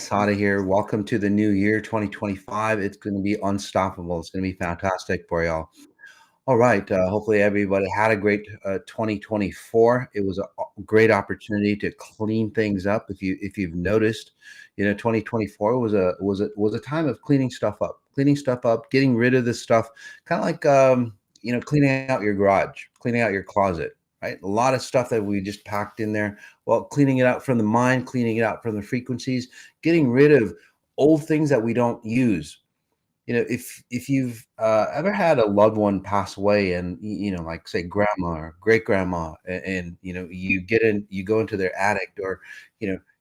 Masati here. Welcome to the new year, 2025. It's going to be unstoppable. It's going to be fantastic for y'all. All right. Hopefully, everybody had a great 2024. It was a great opportunity to clean things up. If you've noticed, 2024 was a time of cleaning stuff up, getting rid of this stuff, kind of like cleaning out your garage, cleaning out your closet. Right, a lot of stuff that we just packed in there. Well, cleaning it out from the mind, cleaning it out from the frequencies, getting rid of old things that we don't use. If you've ever had a loved one pass away, and like say grandma or great grandma, and you go into their attic, or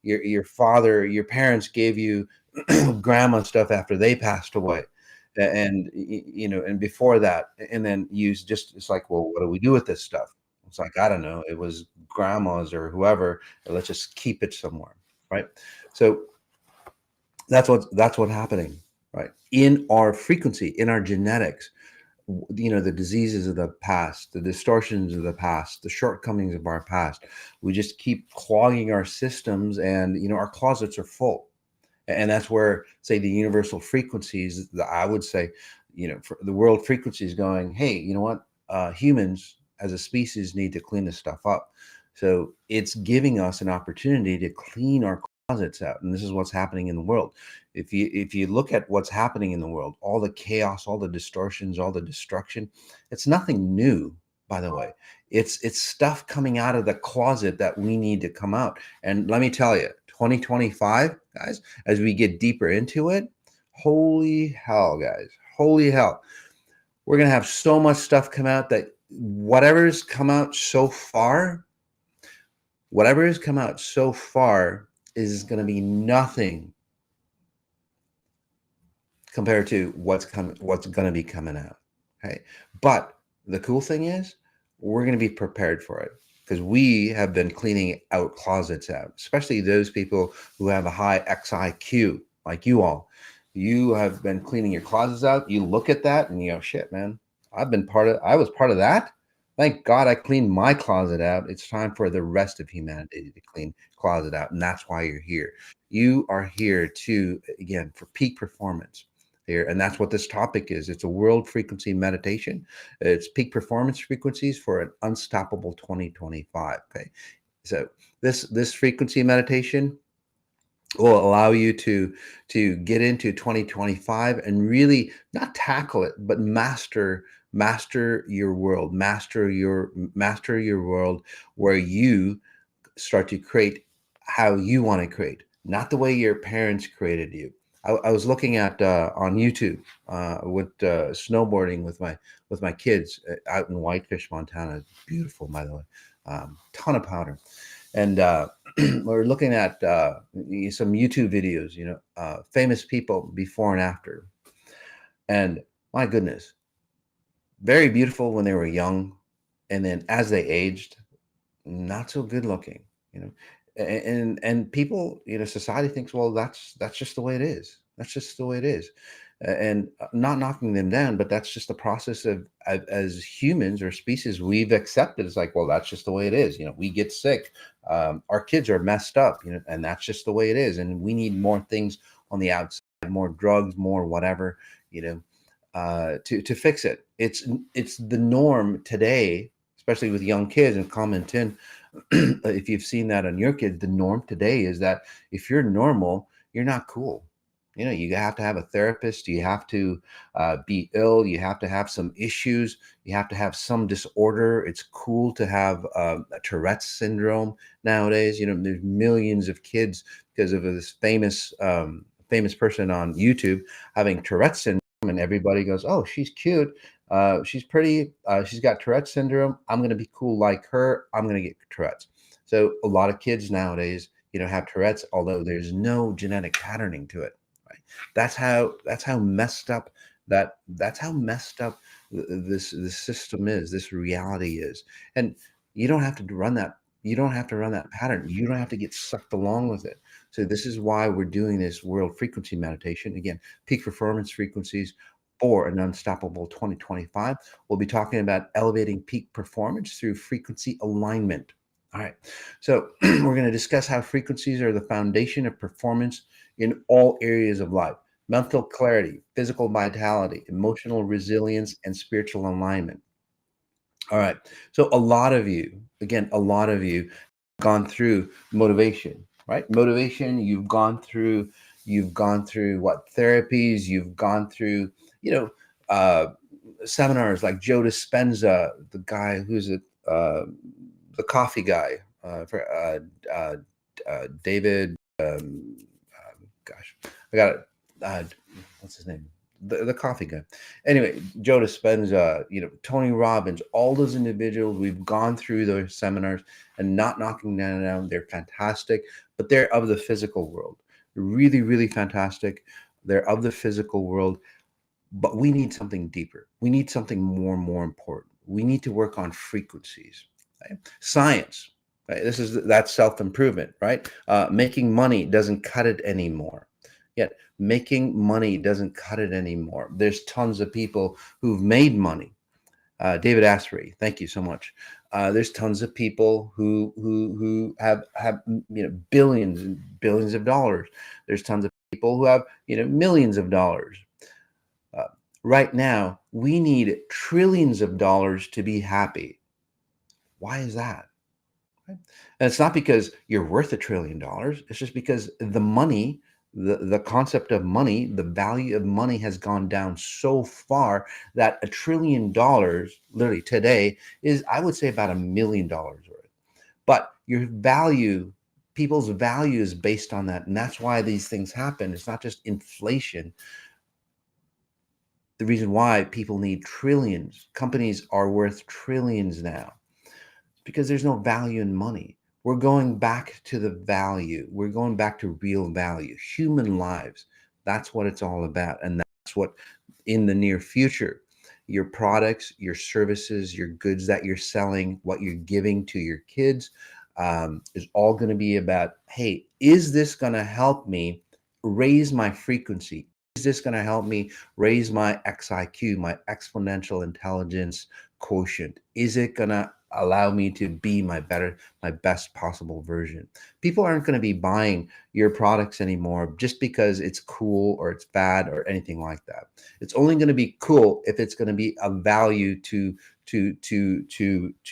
your father, your parents gave you grandma stuff after they passed away, and before that, and then it's like, well, what do we do with this stuff? It's like, I don't know, it was grandma's or whoever, and let's just keep it somewhere, right? So that's what's happening, right? In our frequency, in our genetics, the diseases of the past, the distortions of the past, the shortcomings of our past, we just keep clogging our systems, and our closets are full. And that's where, say, the universal frequencies, I would say, for the world frequencies going, hey, you know what? Humans as a species need to clean this stuff up. So it's giving us an opportunity to clean our closets out. And this is what's happening in the world. If you look at what's happening in the world, all the chaos, all the distortions, all the destruction, it's nothing new, by the way. It's stuff coming out of the closet that we need to come out. And let me tell you, 2025, guys, as we get deeper into it, holy hell, guys, holy hell. We're going to have so much stuff come out that whatever's come out so far is going to be nothing compared to what's going to be coming out. Okay. But the cool thing is, we're going to be prepared for it, because we have been cleaning out closets out, especially those people who have a high XIQ, like you all. You have been cleaning your closets out. You look at that and you go, shit, man, I was part of that. Thank God I cleaned my closet out. It's time for the rest of humanity to clean closet out. And that's why you're here. You are here again, for peak performance here. And that's what this topic is. It's a world frequency meditation. It's peak performance frequencies for an unstoppable 2025. Okay. So this frequency meditation will allow you to get into 2025 and really not tackle it, but master your world, master your world, where you start to create how you want to create, not the way your parents created you. I was looking at on YouTube with snowboarding with my kids out in Whitefish, Montana. Beautiful, by the way. Ton of powder. And we're looking at some YouTube videos, famous people before and after. And my goodness, very beautiful when they were young, and then as they aged, not so good looking, and people, society thinks, well, that's just the way it is. That's just the way it is. And not knocking them down, but that's just the process of, as humans or species, we've accepted. It's like, well, that's just the way it is. We get sick. Our kids are messed up, and that's just the way it is. And we need more things on the outside, more drugs, more whatever, to fix it. It's the norm today, especially with young kids. And comment in if you've seen that on your kids. The norm today is that if you're normal, you're not cool. You have to have a therapist. You have to be ill. You have to have some issues. You have to have some disorder. It's cool to have a Tourette's syndrome nowadays. There's millions of kids, because of this famous person on YouTube having Tourette's syndrome, and everybody goes, "Oh, she's cute. She's pretty. She's got Tourette's syndrome. I'm going to be cool like her. I'm going to get Tourette's." So a lot of kids nowadays, have Tourette's, although there's no genetic patterning to it. Right? That's how messed up this system is. This reality is, and you don't have to run that. You don't have to run that pattern. You don't have to get sucked along with it. So this is why we're doing this world frequency meditation. Again, peak performance frequencies for an unstoppable 2025. We'll be talking about elevating peak performance through frequency alignment. All right. So we're going to discuss how frequencies are the foundation of performance in all areas of life: mental clarity, physical vitality, emotional resilience, and spiritual alignment. All right. So a lot of you, again, a lot of you gone through motivation, right? Motivation, you've gone through what therapies, you've gone through, you know, uh, seminars like Joe Dispenza, the guy who's the coffee guy, for David, gosh, I got it. Uh, what's his name? The coffee guy. Anyway, Joe Dispenza, Tony Robbins, all those individuals, we've gone through those seminars and not knocking them down. They're fantastic, but they're of the physical world. Really, really fantastic. They're of the physical world, but we need something deeper. We need something more important. We need to work on frequencies. Right? Science. Right? That's self-improvement, right? Making money doesn't cut it anymore. Yet making money doesn't cut it anymore. There's tons of people who've made money. David Asprey, thank you so much. There's tons of people who have billions and billions of dollars. There's tons of people who have millions of dollars. Uh, right now, we need trillions of dollars to be happy. Why is that? Right? And it's not because you're worth $1 trillion. It's just because the money, the concept of money, the value of money has gone down so far that $1 trillion, literally today, is, I would say, about $1 million worth. But your value, people's value is based on that. And that's why these things happen. It's not just inflation. The reason why people need trillions, companies are worth trillions now, because there's no value in money. We're going back to the value. We're going back to real value, human lives. That's what it's all about. And that's what, in the near future, your products, your services, your goods that you're selling, what you're giving to your kids, is all going to be about, hey, is this going to help me raise my frequency? Is this going to help me raise my XIQ, my exponential intelligence quotient? Is it going to allow me to be my best possible version? People aren't going to be buying your products anymore just because it's cool or it's bad or anything like that. It's only going to be cool if it's going to be of value to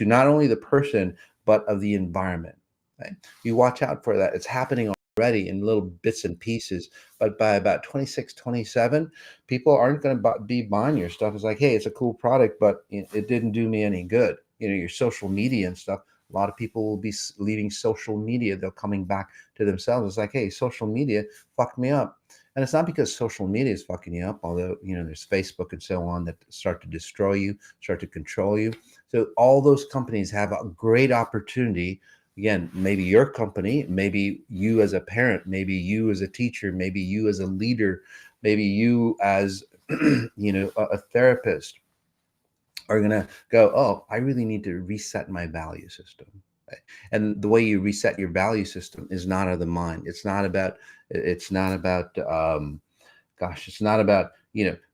not only the person but of the environment. Right? You watch out for that. It's happening already in little bits and pieces, but by about 26, 27, people aren't going to be buying your stuff. It's like, hey, it's a cool product, but it didn't do me any good. Your social media and stuff, a lot of people will be leaving social media. They're coming back to themselves. It's like, hey, social media fucked me up. And it's not because social media is fucking you up, although, there's Facebook and so on that start to destroy you, start to control you. So all those companies have a great opportunity. Again, maybe your company, maybe you as a parent, maybe you as a teacher, maybe you as a leader, maybe you as a therapist, are going to go, oh, I really need to reset my value system. Right? And the way you reset your value system is not of the mind. It's not about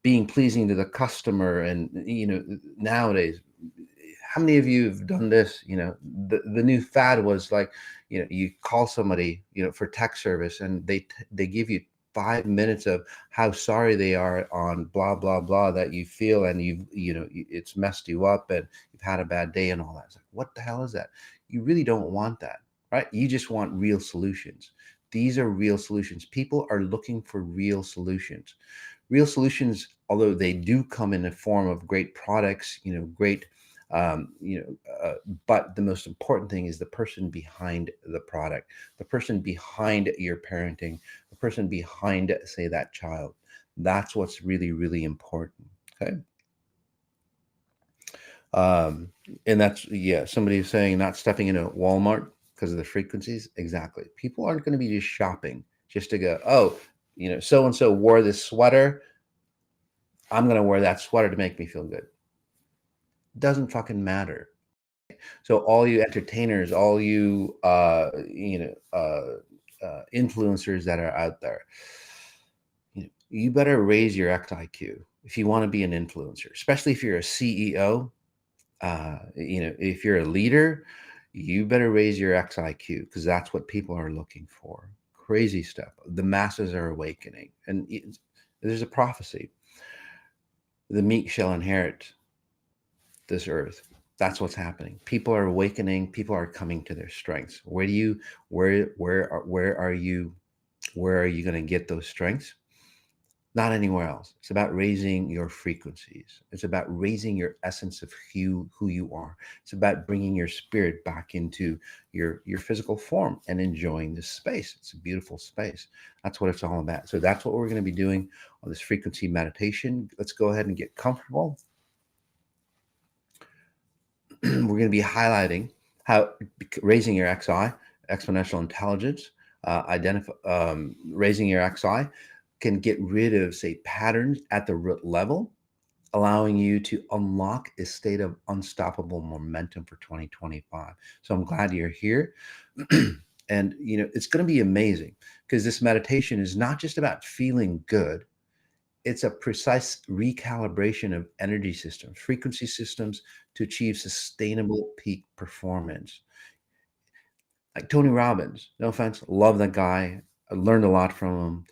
being pleasing to the customer. And nowadays, how many of you have done this? The new fad was like, you call somebody for tech service, and they give you 5 minutes of how sorry they are on blah blah blah that you feel, and it's messed you up, and you've had a bad day and all that. It's like, what the hell is that? You really don't want that, right? You just want real solutions. These are real solutions. People are looking for real solutions. Real solutions, although they do come in the form of great products, great, but the most important thing is the person behind the product, the person behind your parenting, the person behind, say, that child. That's what's really, really important. Okay. And that's, yeah, somebody is saying not stepping into Walmart because of the frequencies. Exactly. People aren't going to be just shopping just to go, oh, so and so wore this sweater, I'm going to wear that sweater to make me feel good. Doesn't fucking matter. So all you entertainers, all you influencers that are out there, you better raise your XIQ if you want to be an influencer, especially if you're a CEO. If you're a leader, you better raise your XIQ, because that's what people are looking for. crazy stuff. The masses are awakening, and there's a prophecy: the meek shall inherit this earth. That's what's happening. People are awakening. People are coming to their strengths. Where are you going to get those strengths? Not anywhere else. It's about raising your frequencies. It's about raising your essence of who you are. It's about bringing your spirit back into your physical form and enjoying this space. It's a beautiful space. That's what it's all about. So that's what we're going to be doing on this frequency meditation. Let's go ahead and get comfortable. We're going to be highlighting how raising your XI, exponential intelligence, raising your XI can get rid of, say, patterns at the root level, allowing you to unlock a state of unstoppable momentum for 2025. So I'm glad you're here. And, it's going to be amazing because this meditation is not just about feeling good. It's a precise recalibration of energy systems, frequency systems to achieve sustainable peak performance. Like Tony Robbins, no offense, love that guy. I learned a lot from him.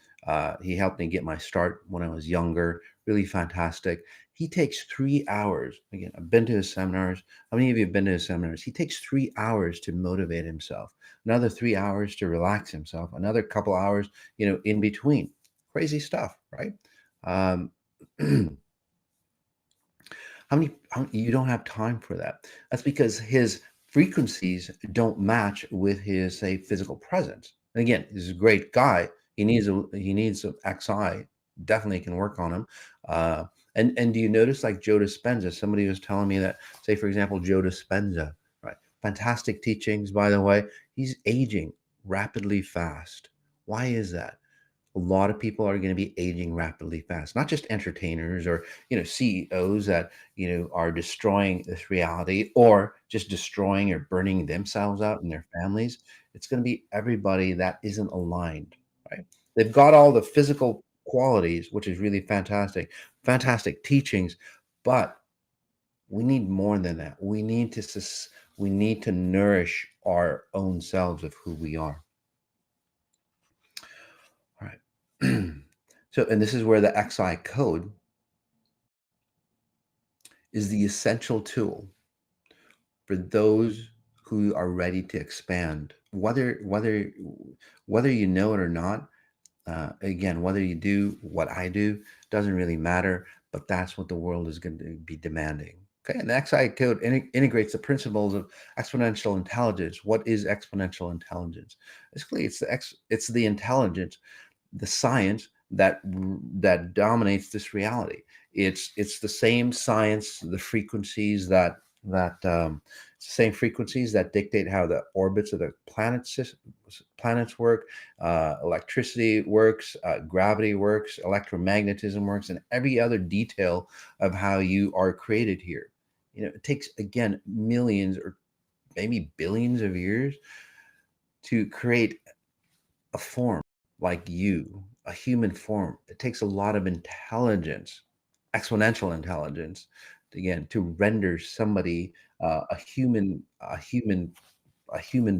He helped me get my start when I was younger. Really fantastic. He takes 3 hours. Again, I've been to his seminars. How many of you have been to his seminars? He takes 3 hours to motivate himself, another 3 hours to relax himself, another couple hours, in between. Crazy stuff, right? Um, you don't have time for that? That's because his frequencies don't match with his, say, physical presence. And again, he's a great guy. He needs some XI. Definitely can work on him. And do you notice, like Joe Dispenza? Somebody was telling me that, say, for example, Joe Dispenza, right? Fantastic teachings, by the way. He's aging rapidly fast. Why is that? A lot of people are going to be aging rapidly fast, not just entertainers or CEOs that are destroying this reality or just destroying or burning themselves out and their families. It's going to be everybody that isn't aligned, right? They've got all the physical qualities, which is really fantastic teachings, but we need more than that. We need to nourish our own selves of who we are. All right. So, and this is where the XI code is the essential tool for those who are ready to expand, whether you know it or not. Again, whether you do what I do doesn't really matter, but that's what the world is going to be demanding. Okay, and the XI code integrates the principles of exponential intelligence. What is exponential intelligence? Basically, it's the intelligence, the science that dominates this reality. It's the same science, the frequencies that same frequencies that dictate how the orbits of the planets work, electricity works, gravity works, electromagnetism works, and every other detail of how you are created here. It takes, again, millions or maybe billions of years to create a form like you, a human form. It takes a lot of intelligence, exponential intelligence, again, to render somebody a human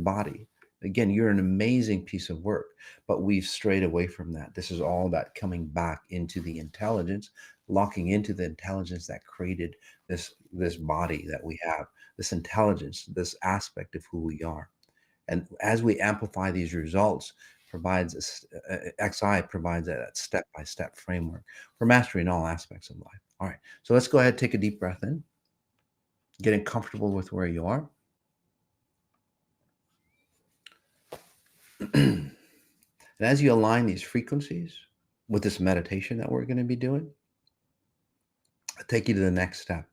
body. Again, you're an amazing piece of work, but we've strayed away from that. This is all about coming back into the intelligence, locking into the intelligence that created this body that we have, this intelligence, this aspect of who we are. And as we amplify these results, XI provides a step-by-step framework for mastering all aspects of life. All right, so let's go ahead, take a deep breath in, getting comfortable with where you are. And as you align these frequencies with this meditation that we're going to be doing, I'll take you to the next step.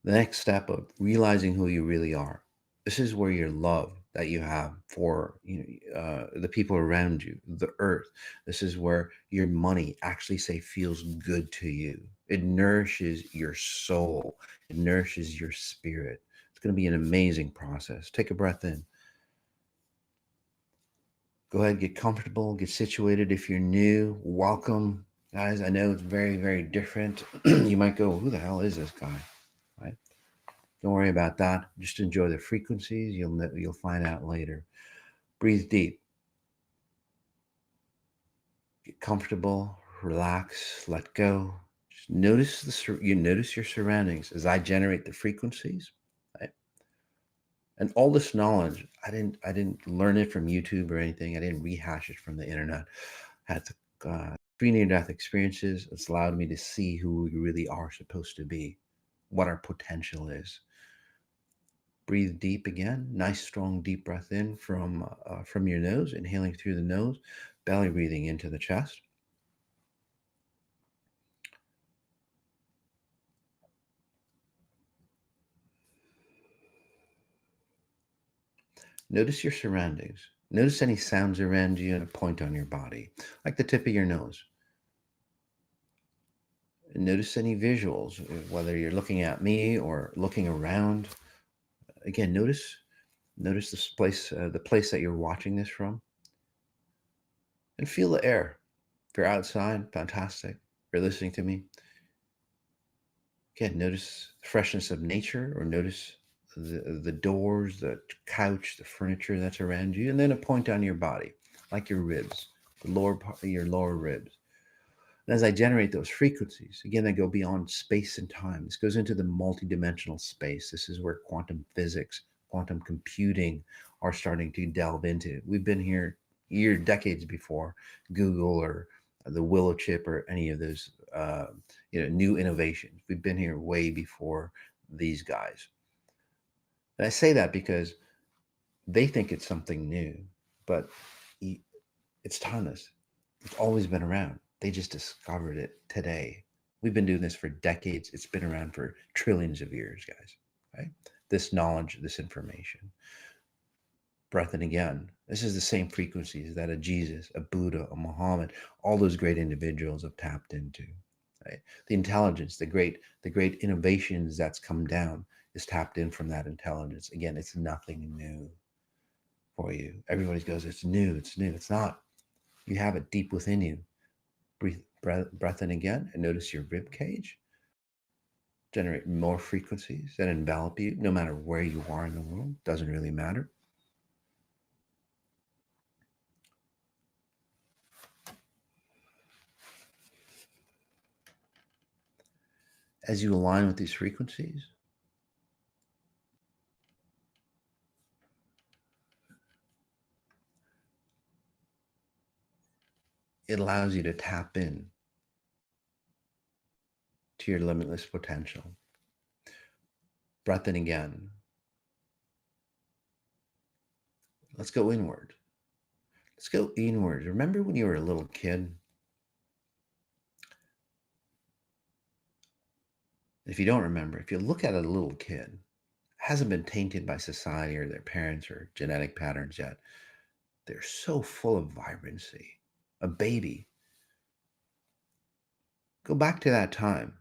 The next step of realizing who you really are. This is where your love that you have for the people around you, the earth. This is where your money actually, say, feels good to you. It nourishes your soul. It nourishes your spirit. It's going to be an amazing process. Take a breath in. Go ahead, get comfortable, get situated. If you're new, welcome. Guys, I know it's very, very different. You might go, who the hell is this guy? Right? Don't worry about that. Just enjoy the frequencies. You'll find out later. Breathe deep. Get comfortable, relax, let go. Just notice you notice your surroundings as I generate the frequencies. Right? And all this knowledge, I didn't learn it from YouTube or anything. I didn't rehash it from the internet. I had to, 3 near-death experiences. It's allowed me to see who we really are supposed to be, what our potential is. Breathe deep again. Nice, strong, deep breath in from your nose, inhaling through the nose, belly breathing into the chest. Notice your surroundings. Notice any sounds around you and a point on your body, like the tip of your nose. Notice any visuals, whether you're looking at me or looking around. Again, notice this place, the place that you're watching this from, and feel the air. If you're outside, fantastic. If you're listening to me, again, notice the freshness of nature, or notice the doors, the couch, the furniture that's around you, and then a point on your body, like your ribs, the lower part of your lower ribs. And as I generate those frequencies, again, I go beyond space and time. This goes into the multidimensional space. This is where quantum physics, quantum computing are starting to delve into. We've been here decades before Google or the Willow chip or any of those new innovations. We've been here way before these guys. And I say that because they think it's something new, but it's timeless. It's always been around. They just discovered it today. We've been doing this for decades. It's been around for trillions of years, guys. Right? This knowledge, this information. Breath in again. This is the same frequencies that a Jesus, a Buddha, a Muhammad, all those great individuals have tapped into. Right? The intelligence, the great innovations that's come down is tapped in from that intelligence. Again, it's nothing new for you. Everybody goes, it's new, it's new. It's not. You have it deep within you. Breath in again, and notice your rib cage. Generate more frequencies that envelop you, no matter where you are in the world. Doesn't really matter. As you align with these frequencies, it allows you to tap in to your limitless potential. Breath in again. Let's go inward. Let's go inward. Remember when you were a little kid? If you don't remember, if you look at a little kid, hasn't been tainted by society or their parents or genetic patterns yet. They're so full of vibrancy. A baby. Go back to that time.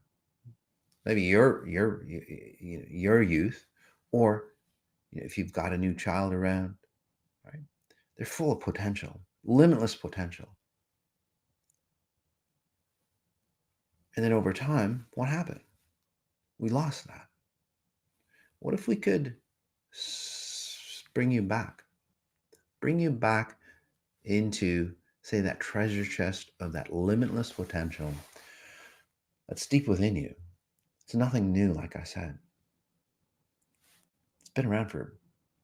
Maybe your youth, or if you've got a new child around, right? They're full of potential, limitless potential. And then over time, what happened? We lost that. What if we could bring you back? Bring you back into, say, that treasure chest of that limitless potential that's deep within you. It's nothing new, like I said. It's been around for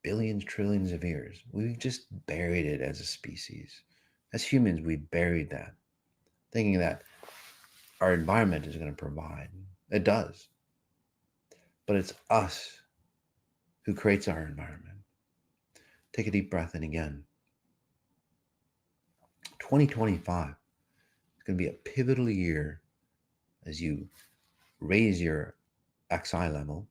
billions, trillions of years. We've just buried it as a species. As humans, we buried that, thinking that our environment is going to provide. It does. But it's us who creates our environment. Take a deep breath in again. 2025 is going to be a pivotal year as you raise your XI level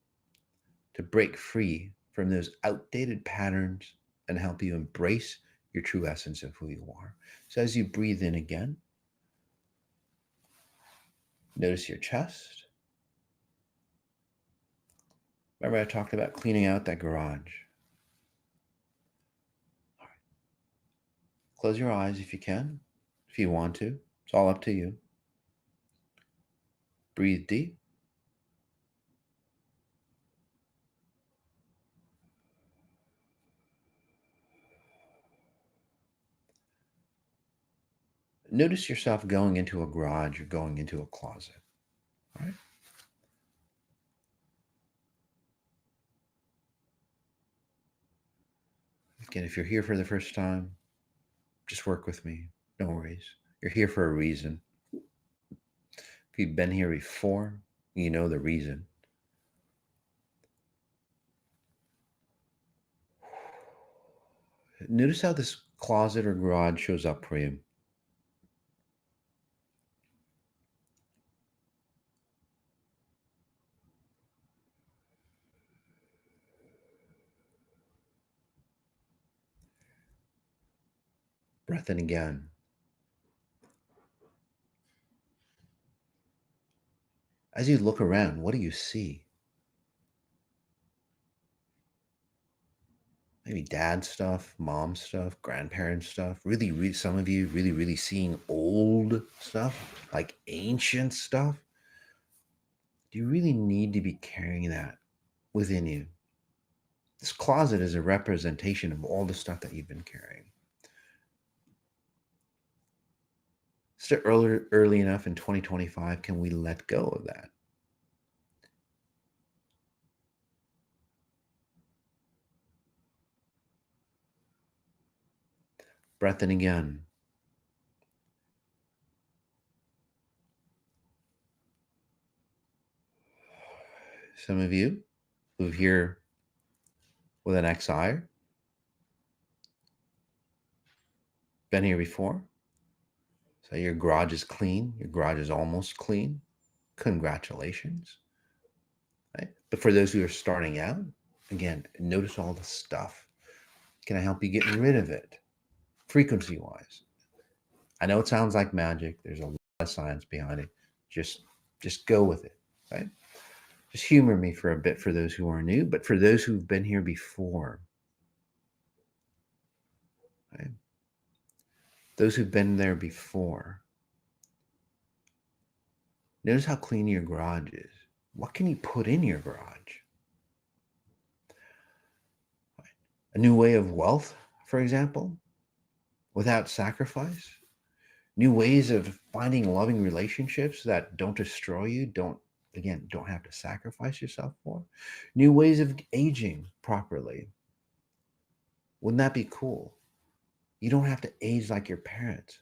to break free from those outdated patterns and help you embrace your true essence of who you are. So as you breathe in again, notice your chest. Remember I talked about cleaning out that garage. All right. Close your eyes if you can, if you want to. It's all up to you. Breathe deep. Notice yourself going into a garage or going into a closet. All right. Again, if you're here for the first time, just work with me. No worries. You're here for a reason. If you've been here before, you know the reason. Notice how this closet or garage shows up for you. Breath in again. As you look around, what do you see? Maybe dad stuff, mom stuff, grandparent stuff. Really, some of you really seeing old stuff, like ancient stuff. Do you really need to be carrying that within you? This closet is a representation of all the stuff that you've been carrying. Still early enough in 2025, can we let go of that? Breath in again. Some of you who are here with an XI, been here before. So your garage is clean. Your garage is almost clean. Congratulations. Right? But for those who are starting out, again, notice all the stuff. Can I help you get rid of it? Frequency wise. I know it sounds like magic. There's a lot of science behind it. Just go with it. Right? Just humor me for a bit for those who are new, but for those who've been here before, right? Those who've been there before, notice how clean your garage is. What can you put in your garage? A new way of wealth, for example, without sacrifice. New ways of finding loving relationships that don't destroy you, don't have to sacrifice yourself for. New ways of aging properly. Wouldn't that be cool? You don't have to age like your parents.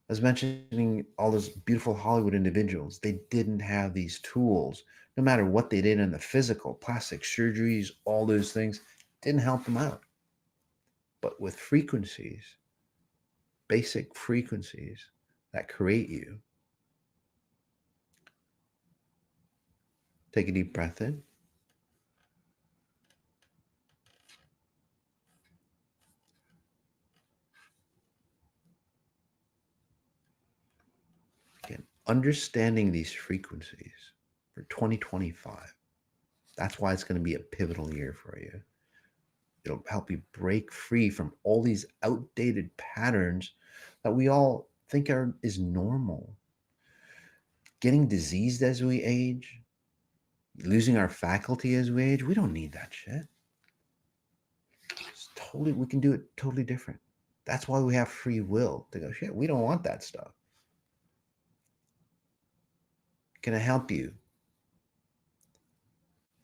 I was mentioning all those beautiful Hollywood individuals. They didn't have these tools. No matter what they did in the physical, plastic surgeries, all those things didn't help them out. But with frequencies, basic frequencies that create you, take a deep breath in. Again, understanding these frequencies for 2025. That's why it's going to be a pivotal year for you. It'll help you break free from all these outdated patterns that we all think is normal. Getting diseased as we age, losing our faculty as we age, we don't need that shit. We can do it totally different. That's why we have free will to go, shit, we don't want that stuff. Can I help you?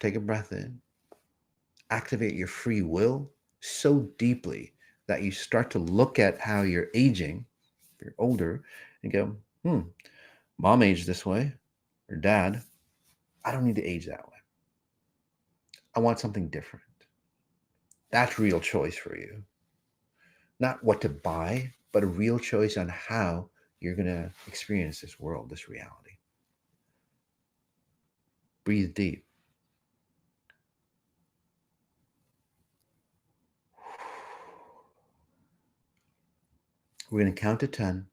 Take a breath in. Activate your free will so deeply that you start to look at how you're aging, if you're older, and go, mom aged this way, or dad, I don't need to age that way. I want something different. That's real choice for you. Not what to buy, but a real choice on how you're going to experience this world, this reality. Breathe deep. We're going to count to 10.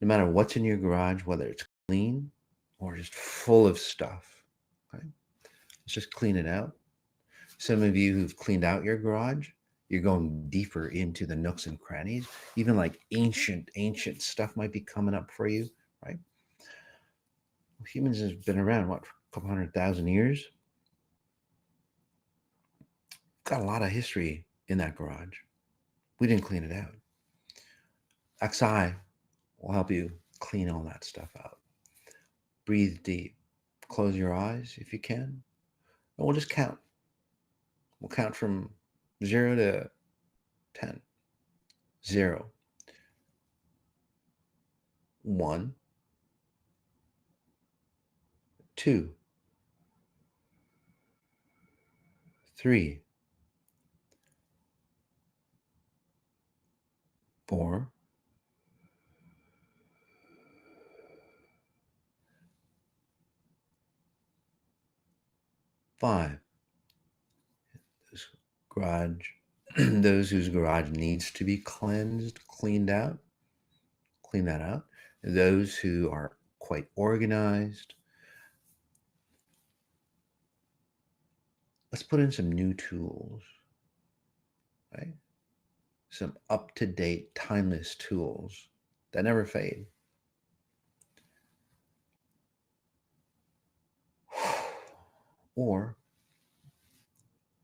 No matter what's in your garage, whether it's clean or just full of stuff, okay? Let's just clean it out. Some of you who've cleaned out your garage, you're going deeper into the nooks and crannies. Even like ancient stuff might be coming up for you, right? Humans have been around, what, a couple 100,000 years? Got a lot of history in that garage. We didn't clean it out. XI will help you clean all that stuff out. Breathe deep. Close your eyes if you can. And we'll just count. We'll count from 0 to 10. 0. 1. 2. 3. 4. 5. Garage. Those whose garage needs to be cleaned out, clean that out. Those who are quite organized, let's put in some new tools, right? Some up-to-date, timeless tools that never fade. Or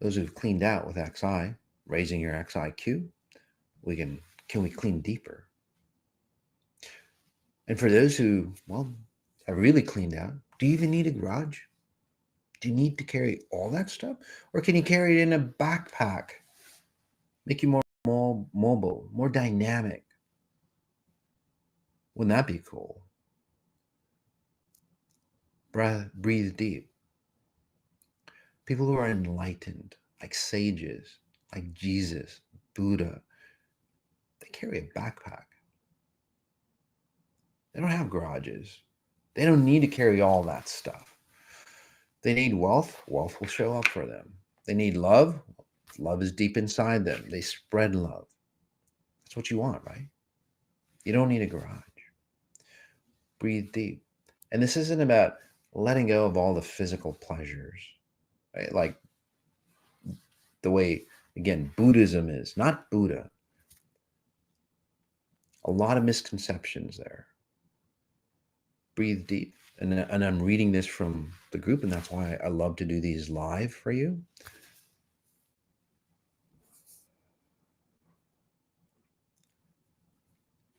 those who've cleaned out with XI, raising your XIQ, can we clean deeper? And for those who, well, have really cleaned out, do you even need a garage? Do you need to carry all that stuff? Or can you carry it in a backpack? Make you more mobile, more dynamic. Wouldn't that be cool? Breathe deep. People who are enlightened, like sages, like Jesus, Buddha, they carry a backpack. They don't have garages. They don't need to carry all that stuff. They need wealth. Wealth will show up for them. They need love. Love is deep inside them. They spread love. That's what you want, right? You don't need a garage. Breathe deep. And this isn't about letting go of all the physical pleasures, right? Like the way, again, Buddhism is, not Buddha. A lot of misconceptions there. Breathe deep. And I'm reading this from the group, and that's why I love to do these live for you.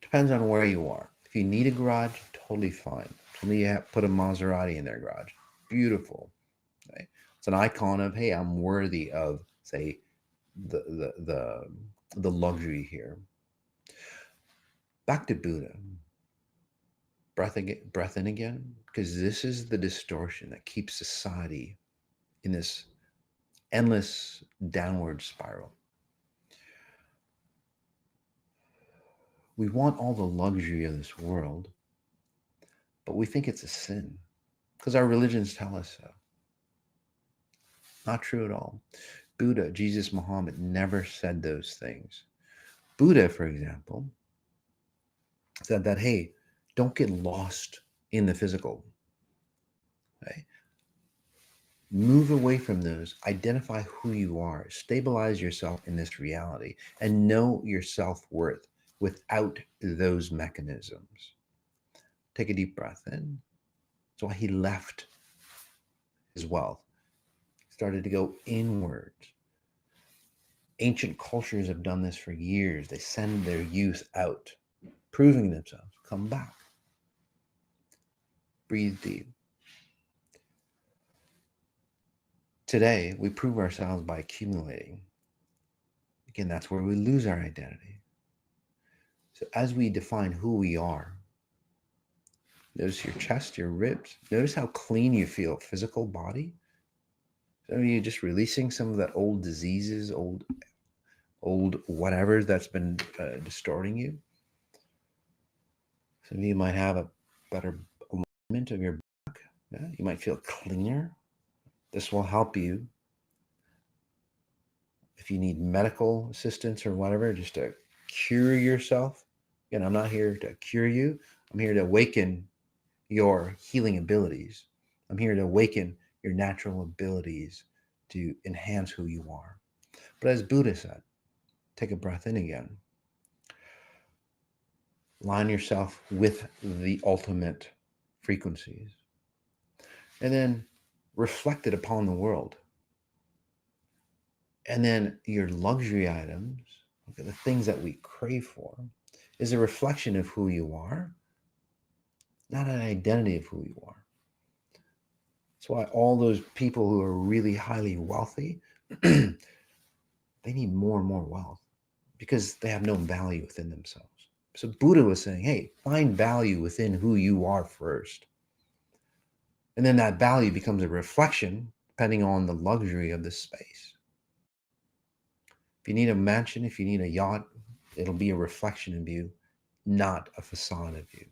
Depends on where you are. If you need a garage, totally fine. Totally put a Maserati in their garage. Beautiful. Okay? It's an icon of, hey, I'm worthy of, say, the luxury here. Back to Buddha. Breath in again, because this is the distortion that keeps society in this endless downward spiral. We want all the luxury of this world, but we think it's a sin because our religions tell us so. Not true at all. Buddha, Jesus, Muhammad never said those things. Buddha, for example, said that, hey, don't get lost in the physical. Okay? Move away from those, identify who you are, stabilize yourself in this reality, and know your self-worth without those mechanisms. Take a deep breath in. That's why he left his wealth. He started to go inwards. Ancient cultures have done this for years. They send their youth out, proving themselves, come back. Breathe deep. Today, we prove ourselves by accumulating. Again, that's where we lose our identity. So as we define who we are, notice your chest, your ribs. Notice how clean you feel, physical body. So you're just releasing some of that old diseases, old whatever that's been distorting you. Some of you might have a better alignment of your back. Yeah? You might feel cleaner. This will help you if you need medical assistance or whatever, just to cure yourself. Again, I'm not here to cure you. I'm here to awaken your healing abilities. I'm here to awaken your natural abilities to enhance who you are. But as Buddha said, take a breath in again. Line yourself with the ultimate frequencies. And then reflect it upon the world. And then your luxury items, okay, the things that we crave for, is a reflection of who you are, not an identity of who you are. That's why all those people who are really highly wealthy, they need more and more wealth because they have no value within themselves. So Buddha was saying, hey, find value within who you are first. And then that value becomes a reflection depending on the luxury of the space. If you need a mansion, if you need a yacht, it'll be a reflection of you, not a facade of you.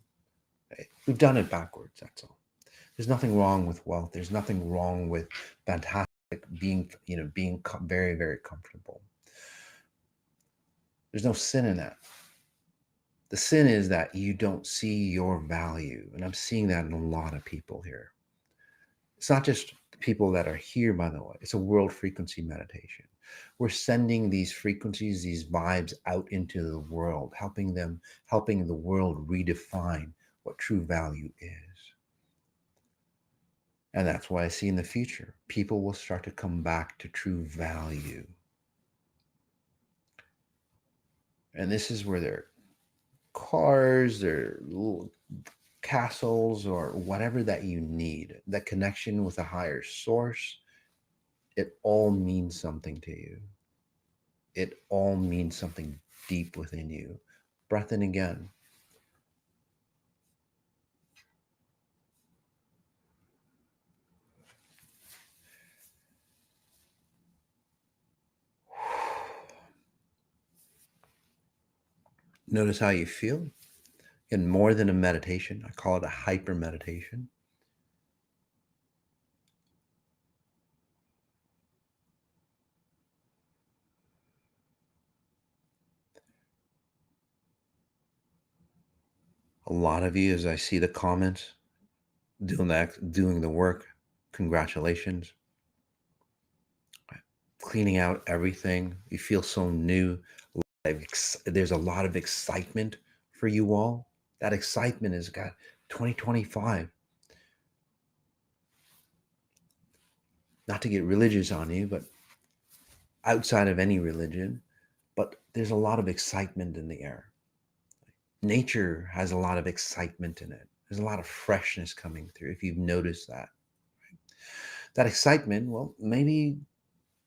Right? We've done it backwards, that's all. There's nothing wrong with wealth. There's nothing wrong with fantastic being very, very comfortable. There's no sin in that. The sin is that you don't see your value. And I'm seeing that in a lot of people here. It's not just people that are here, by the way. It's a world frequency meditation. We're sending these frequencies, these vibes out into the world, helping the world redefine what true value is. And that's why I see in the future, people will start to come back to true value. And this is where their cars, their little castles, or whatever that you need, that connection with a higher source, it all means something to you. It all means something deep within you. Breath in again. Notice how you feel. And more than a meditation, I call it a hyper meditation. A lot of you, as I see the comments, doing the work, congratulations. Cleaning out everything. You feel so new. There's a lot of excitement for you all. That excitement has got 2025. Not to get religious on you, but outside of any religion, but there's a lot of excitement in the air. Nature has a lot of excitement in it. There's a lot of freshness coming through, if you've noticed that. That excitement, well, maybe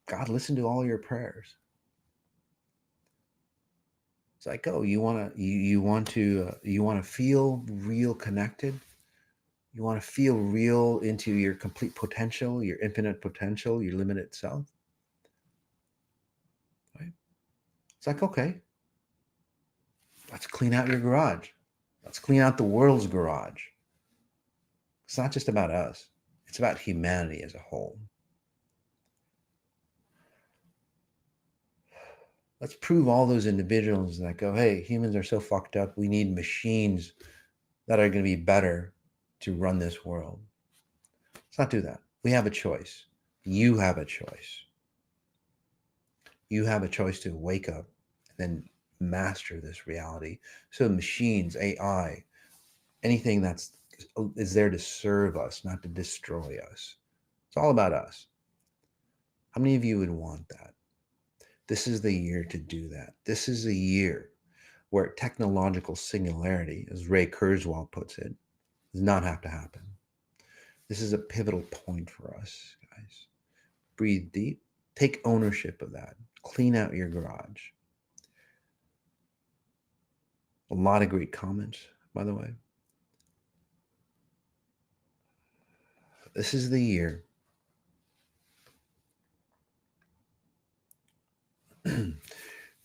God listened to all your prayers. It's like, oh, you want to feel real connected. You want to feel real into your complete potential, your infinite potential, your limited self. Right? It's like, okay, let's clean out your garage. Let's clean out the world's garage. It's not just about us. It's about humanity as a whole. Let's prove all those individuals that go, hey, humans are so fucked up. We need machines that are going to be better to run this world. Let's not do that. We have a choice. You have a choice. You have a choice to wake up and then master this reality. So machines, AI, anything that's is there to serve us, not to destroy us. It's all about us. How many of you would want that? This is the year to do that. This is a year where technological singularity, as Ray Kurzweil puts it, does not have to happen. This is a pivotal point for us, guys. Breathe deep. Take ownership of that. Clean out your garage. A lot of great comments, by the way. This is the year.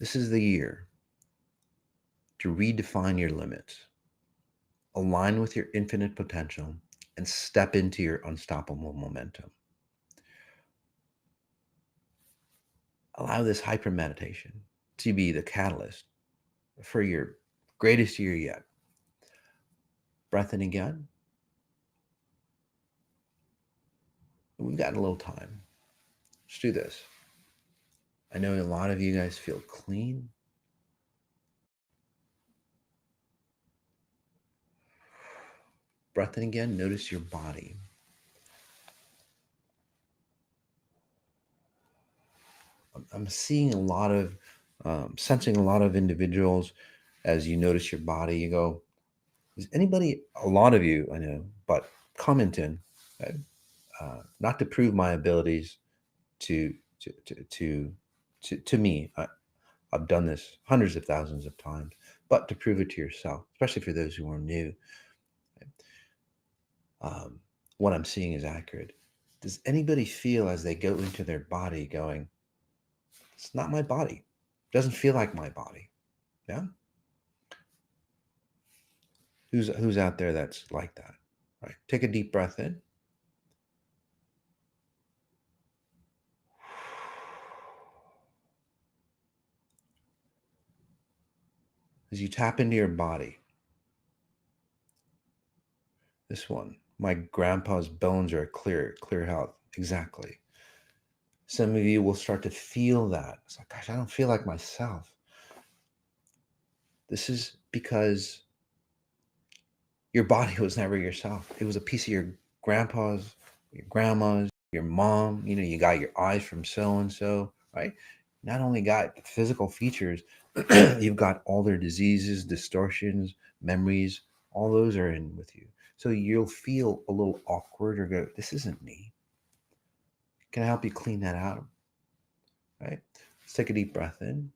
This is the year to redefine your limits, align with your infinite potential, and step into your unstoppable momentum. Allow this hyper meditation to be the catalyst for your greatest year yet. Breath in again. We've got a little time. Let's do this. I know a lot of you guys feel clean. Breath in again. Notice your body. I'm seeing a lot of, sensing a lot of individuals As you notice your body, you go, is anybody, a lot of you I know, but comment in, right? Not to prove my abilities to to to to to me. I've done this hundreds of thousands of times, but to prove it to yourself, especially for those who are new, um, what I'm seeing is accurate. Does anybody feel as they go into their body going, it's not my body? It doesn't feel like my body. Yeah. Who's out there that's like that? Right. Take a deep breath in. As you tap into your body, this one, my grandpa's bones are clear health. Exactly. Some of you will start to feel that. It's like, gosh, I don't feel like myself. This is because your body was never yourself. It was a piece of your grandpa's, your grandma's, your mom. You know, you got your eyes from so and so, right? Not only got physical features, you've got all their diseases, distortions, memories, all those are in with you. So you'll feel a little awkward or go, this isn't me. Can I help you clean that out? Right? Let's take a deep breath in.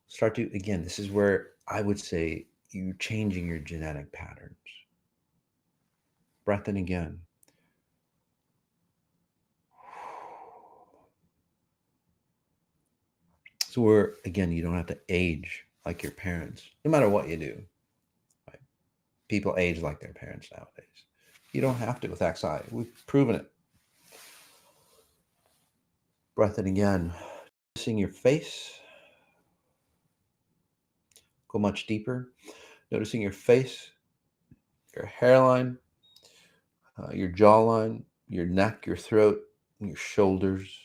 Start to, again, this is where I would say you're changing your genetic patterns. Breath in again. So where, again, you don't have to age like your parents, no matter what you do. Right? People age like their parents nowadays. You don't have to with XI. We've proven it. Breath in again. Noticing your face. Go much deeper. Noticing your face, your hairline, your jawline, your neck, your throat, your shoulders.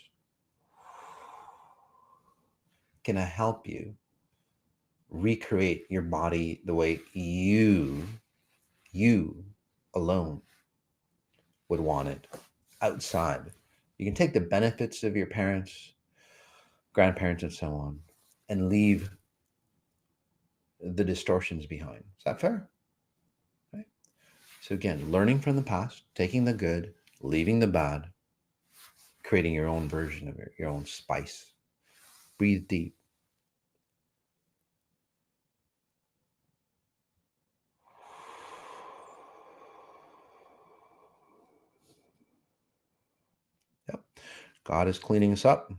Can I help you recreate your body the way you alone would want it outside? You can take the benefits of your parents, grandparents, and so on, and leave the distortions behind. Is that fair? Right? So again, learning from the past, taking the good, leaving the bad, creating your own version of it, your own spice. Breathe deep. Yep. God is cleaning us up,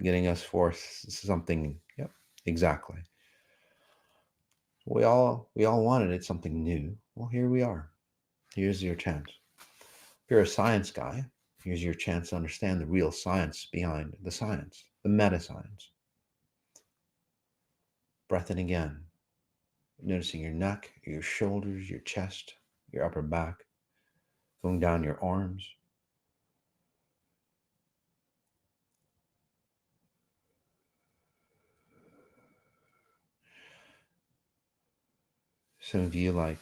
getting us forth something. Yep. Exactly. We all wanted it, something new. Well, here we are. Here's your chance. If you're a science guy, here's your chance to understand the real science behind the science, the meta science. Breath in again. Noticing your neck, your shoulders, your chest, your upper back, going down your arms. Some of you, like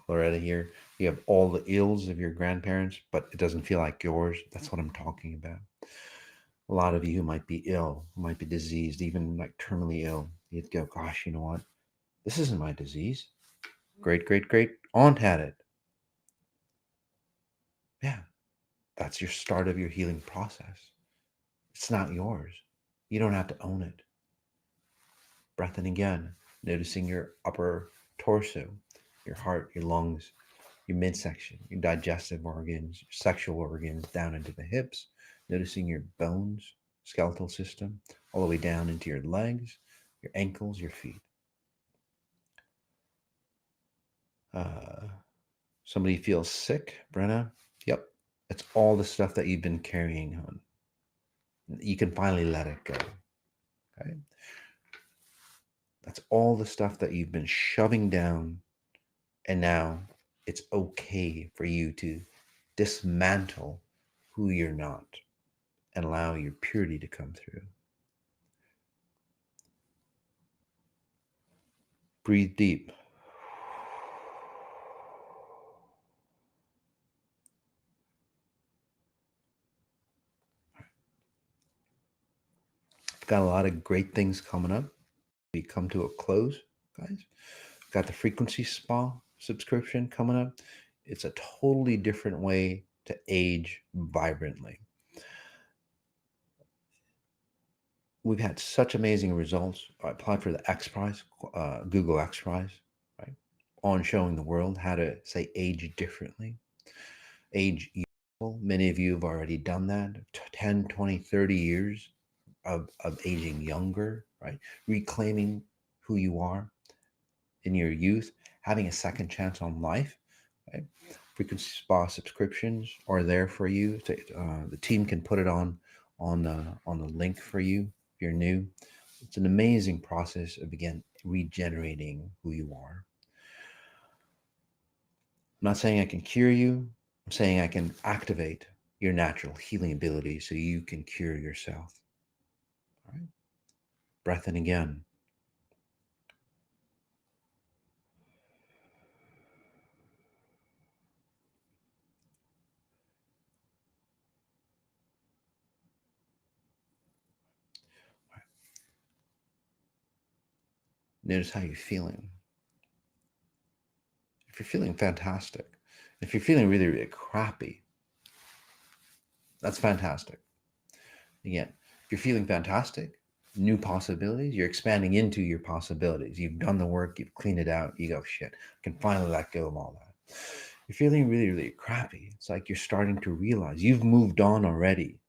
Loretta here, you have all the ills of your grandparents, but it doesn't feel like yours. That's what I'm talking about. A lot of you who might be ill, who might be diseased, even like terminally ill, you'd go, gosh, you know what? This isn't my disease. Great aunt had it. Yeah, that's your start of your healing process. It's not yours. You don't have to own it. Breath in again, noticing your upper torso, your heart, your lungs, your midsection, your digestive organs, your sexual organs down into the hips, noticing your bones, skeletal system, all the way down into your legs, your ankles, your feet. Uh, Somebody feels sick, Brenna? Yep. It's all the stuff that you've been carrying on. You can finally let it go. Okay. That's all the stuff that you've been shoving down. And now it's okay for you to dismantle who you're not and allow your purity to come through. Breathe deep. Got a lot of great things coming up. we come to a close, guys. Got the frequency spa subscription coming up. It's a totally different way to age vibrantly. We've had such amazing results. I applied for the X Prize, Google X Prize, right? On showing the world how to say age differently, age youthful. Many of you have already done that. 10, 20, 30 years of aging younger, right? Reclaiming who you are in your youth, having a second chance on life, right? Frequency spa subscriptions are there for you. The team can put it on the link for you if you're new. It's an amazing process of, again, regenerating who you are. I'm not saying I can cure you. I'm saying I can activate your natural healing ability so you can cure yourself. All right. Breath in again. Notice how you're feeling. If you're feeling fantastic, if you're feeling really, really crappy, that's fantastic. Again, if you're feeling fantastic, new possibilities, you're expanding into your possibilities. You've done the work, you've cleaned it out, you go, shit, I can finally let go of all that. You're feeling really, really crappy. It's like you're starting to realize you've moved on already.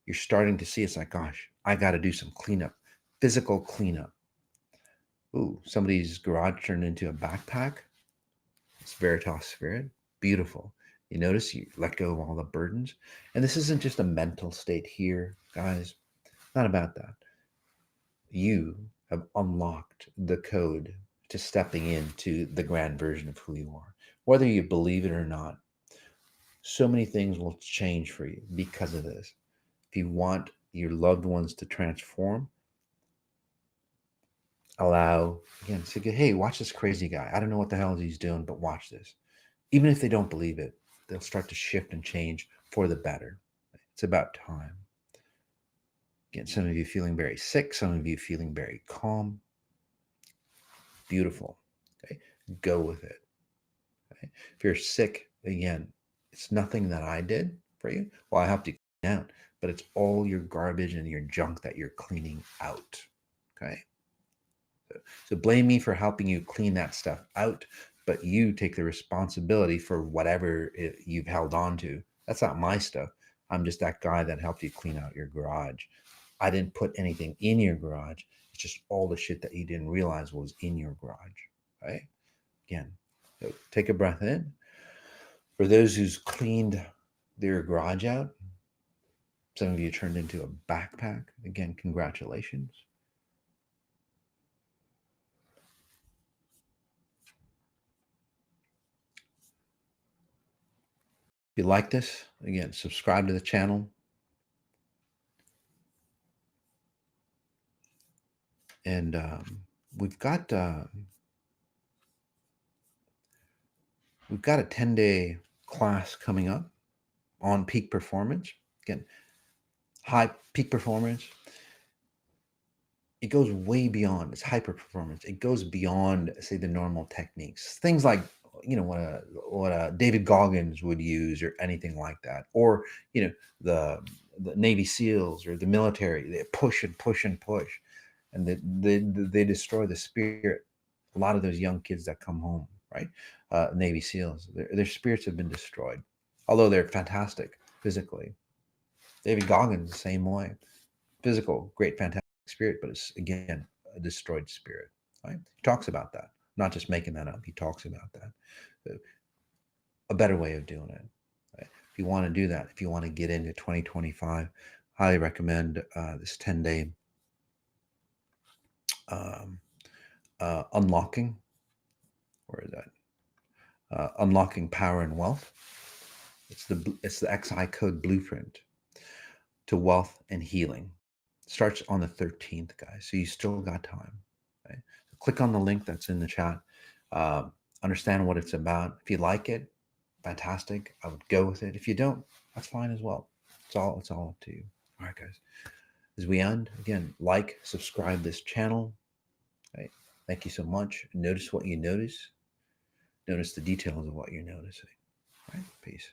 You're starting to see it's like, gosh, I got to do some cleanup, physical cleanup. Ooh, somebody's garage turned into a backpack. It's Veritas Spirit. Beautiful. You notice you let go of all the burdens. And this isn't just a mental state here, guys. Not about that. You have unlocked the code to stepping into the grand version of who you are. Whether you believe it or not, so many things will change for you because of this. If you want your loved ones to transform, allow, again, say, hey, watch this crazy guy. I don't know what the hell he's doing, but watch this. Even if they don't believe it, they'll start to shift and change for the better. It's about time. Again, some of you feeling very sick, some of you feeling very calm. Beautiful. Okay. Go with it. Okay. If you're sick, again, it's nothing that I did for you. Well, I helped you clean out, but it's all your garbage and your junk that you're cleaning out. Okay. So blame me for helping you clean that stuff out, but you take the responsibility for whatever you've held on to. That's not my stuff. I'm just that guy that helped you clean out your garage. I didn't put anything in your garage. It's just all the shit that you didn't realize was in your garage. Right? Again, so take a breath in. For those who's cleaned their garage out, some of you turned into a backpack. Again, congratulations. If you like this, again, subscribe to the channel. And we've got a 10-day class coming up on peak performance. Again, high peak performance. It goes way beyond. It's hyper performance. It goes beyond, say, the normal techniques. Things like, what David Goggins would use, or anything like that, or the Navy SEALs or the military. They push and push and push, and they destroy the spirit. A lot of those young kids that come home, right? Navy SEALs, their spirits have been destroyed, although they're fantastic physically. David Goggins, the same way. Physical, great, fantastic spirit, but it's, again, a destroyed spirit, right? He talks about that, not just making that up. He talks about that. So, a better way of doing it. Right? If you want to do that, if you want to get into 2025, highly recommend this 10-day unlocking, or is that unlocking power and wealth. It's the XI code blueprint to wealth and healing. Starts on the 13th, guys. So you still got time. Right? So click on the link that's in the chat. Understand what it's about. If you like it, fantastic. I would go with it. If you don't, that's fine as well. It's all up to you. All right, guys. As we end, again, like, subscribe this channel. Right? Thank you so much. Notice what you notice. Notice the details of what you're noticing. Right? Peace.